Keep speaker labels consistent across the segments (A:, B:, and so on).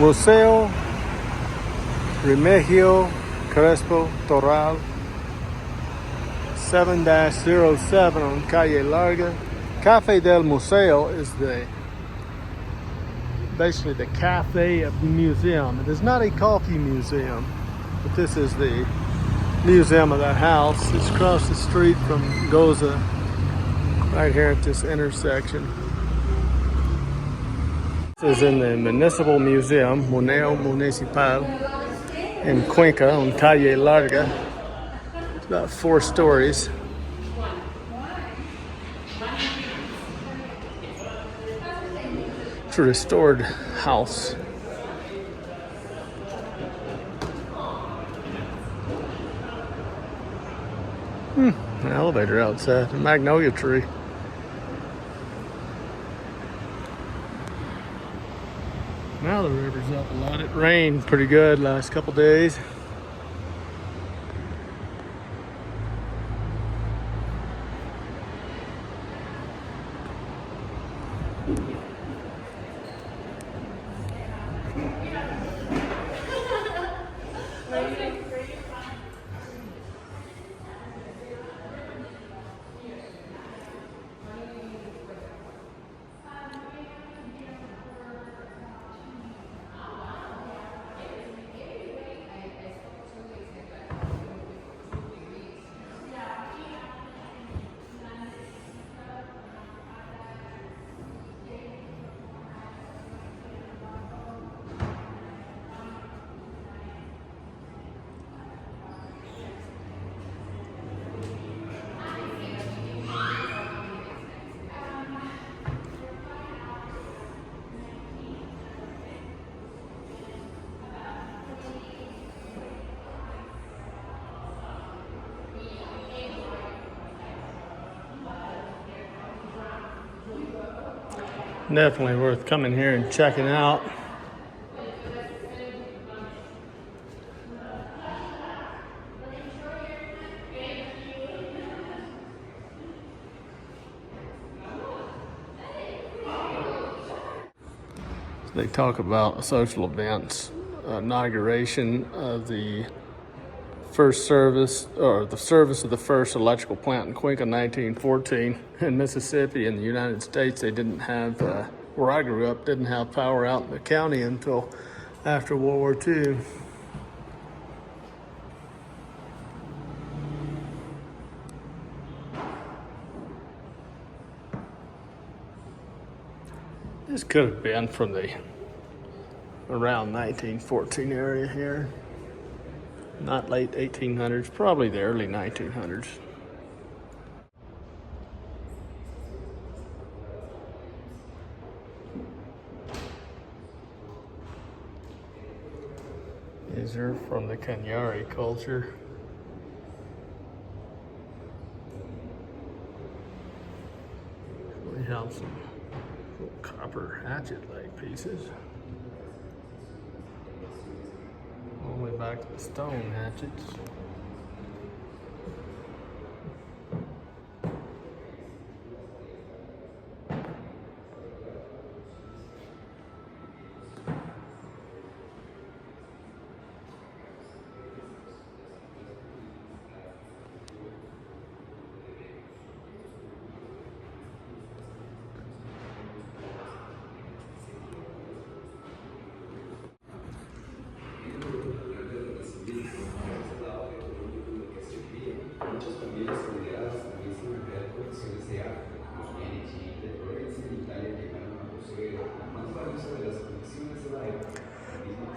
A: Museo Remigio Crespo Toral, 7-07 on Calle Larga. Cafe del Museo is basically the cafe of the museum. It is not a coffee museum, but this is the museum of that house. It's across the street from Goza, right here at this intersection. This is in the Municipal Museum, Museo Municipal, in Cuenca on Calle Larga. It's about 4 stories. It's a restored house. An elevator outside, a magnolia tree. Now the river's up a lot. It rained pretty good last couple days. Definitely worth coming here and checking out. They talk about social events, inauguration of the first service, or the service of the first electrical plant in Cuenca in 1914. In Mississippi, in the United States, they didn't have, where I grew up, didn't have power out in the county until after World War II. This could have been from the around 1914 area here. Not late 1800s, probably the early 1900s. These are from the Cañari culture. We have some little copper hatchet-like pieces. All the way back to the stone hatchets.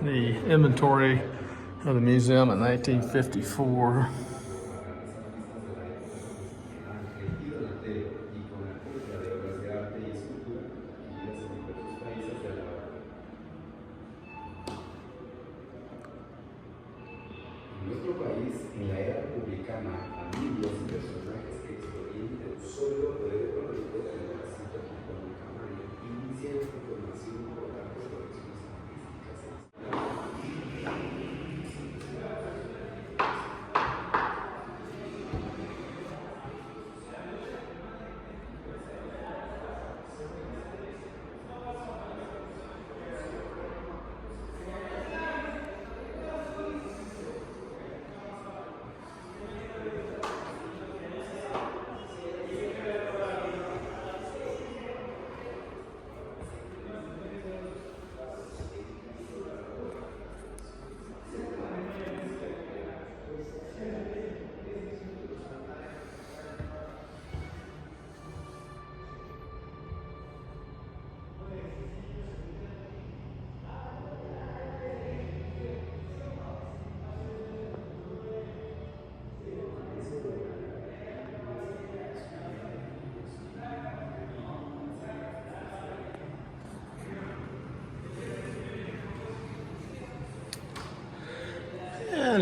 A: The inventory of the museum in 1954.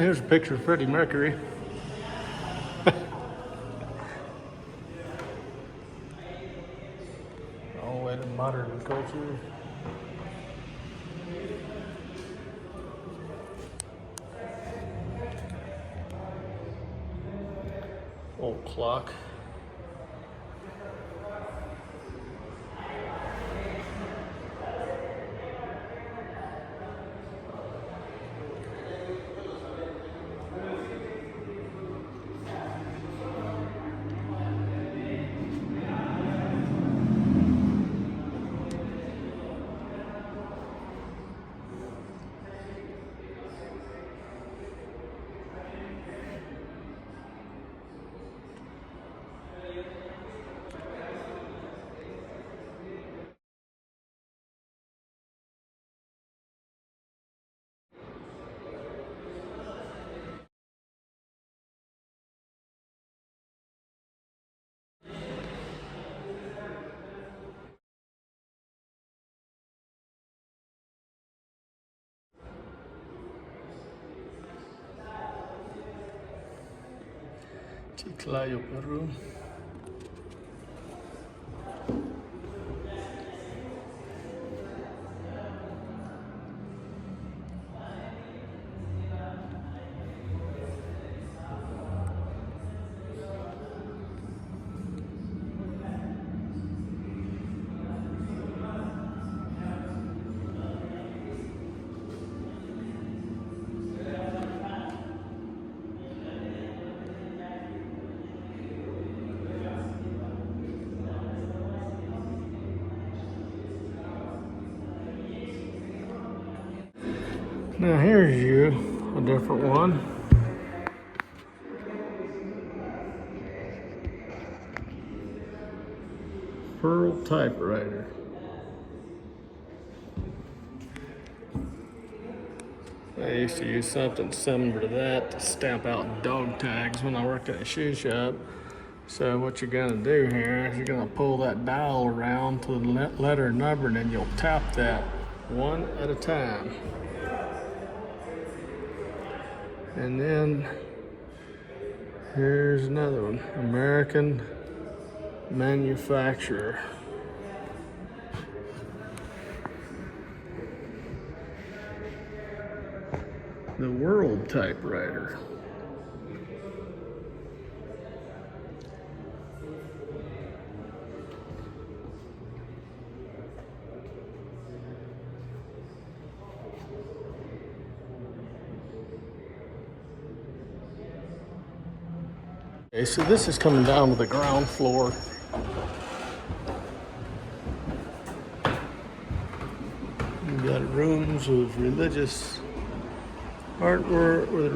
A: here's a picture of Freddie Mercury. All the way to modern culture. Old clock. Chiclayo, Peru. Now here's you, a different one. Pearl typewriter. I used to use something similar to that to stamp out dog tags when I worked at a shoe shop. So what you're gonna do here is you're gonna pull that dial around to the letter number, and then you'll tap that one at a time. And then here's another one, American manufacturer. The World typewriter. Okay, so this is coming down to the ground floor. We've got rooms with religious artwork with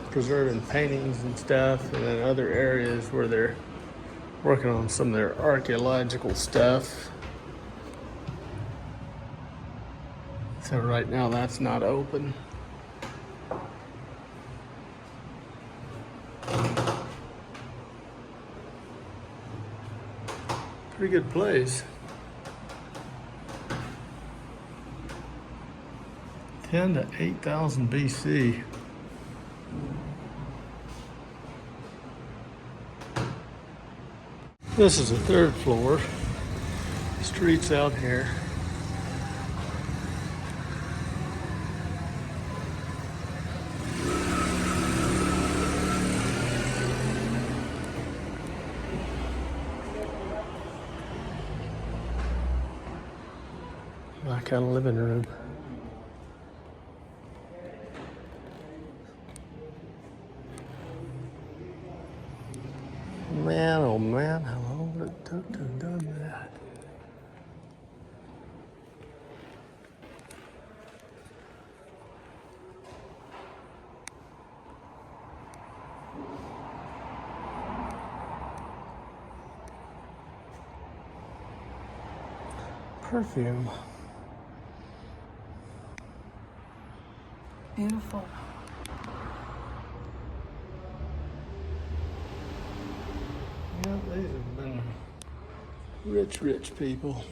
A: preserving paintings and stuff, and then other areas where they're working on some of their archaeological stuff. So right now that's not open. Pretty good place. 10 to 8,000 BC. This is the third floor. Streets out here. My kind of living room. Man, oh man, how long would it took to have done that? Perfume.
B: Beautiful.
A: Yeah, these have been rich people.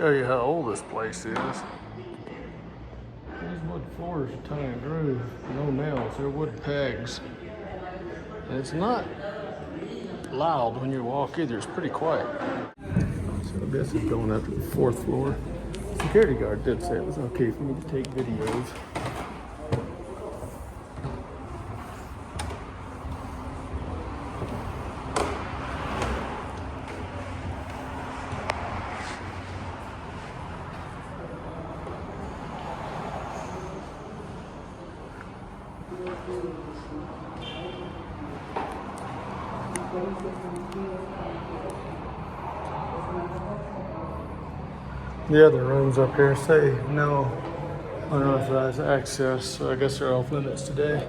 A: Show you how old this place is. These wood floors are tongue and groove, no nails, they're wood pegs. And it's not loud when you walk either, it's pretty quiet. So this is going up to the 4th floor. Security guard did say it was okay for me to take videos. The other rooms up here say no unauthorized access, so I guess they're off limits today.